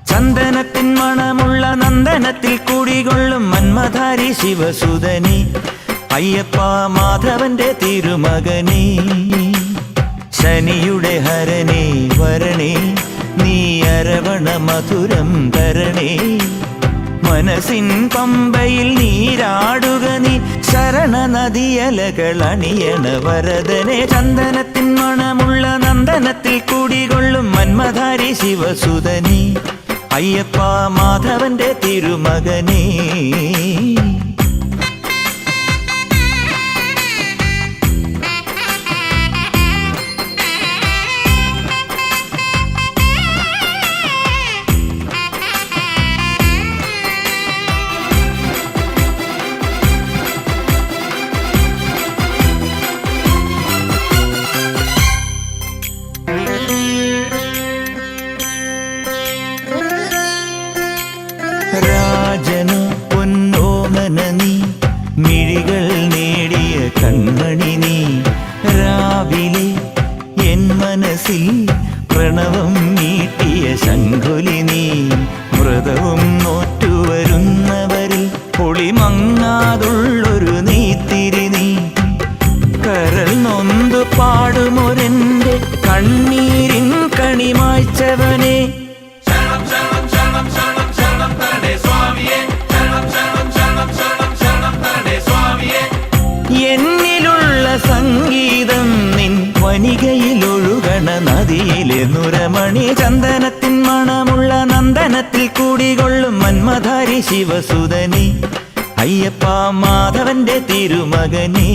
ചന്ദനത്തിൻ മണമുള്ള നന്ദനത്തിൽ കുടികൊള്ളും മന്മധാരി ശിവസുതനി അയ്യപ്പ മാധവന്റെ തിരുമകനേ ശനിയുടെ ഹരനേ വരണേ നീ അരവണ മധുരം തരണേ മനസ്സിൻ പമ്പയിൽ നീരാടുക നീ ശരണ നദിയലകൾ അണിയണ വരദനെ ചന്ദനത്തിൻ മണമുള്ള നന്ദനത്തിൽ കുടികൊള്ളും മന്മധാരി ശിവസുതനി അയ്യപ്പ മാധവന്റെ തിരുമകനേ രാജനു പൊന്നോമന നീ മിഴികൾ നേടിയ കൺമണി നീ രാവിലെ എൻ മനസ്സിൽ പ്രണവം നീട്ടിയ ശംഖുലി നീ വ്രതവും നോറ്റുവരുന്നവരിൽ പൊളിമങ്ങാതുള്ളൊരു നീത്തിരി നീ കരൾ നൊന്തു പാടുമൊരെന്റെ കണ്ണീരിൻ കണിമായ്ച്ചവനെ എന്നിലുള്ള സംഗീതം നിൻ വനികയിലൊഴുകണ നദിയിലെ നുരമണി ചന്ദനത്തിൻ മണമുള്ള നന്ദനത്തിൽ കൂടികൊള്ളും മന്മധാരി ശിവസുതനി അയ്യപ്പ മാധവന്റെ തിരുമകനേ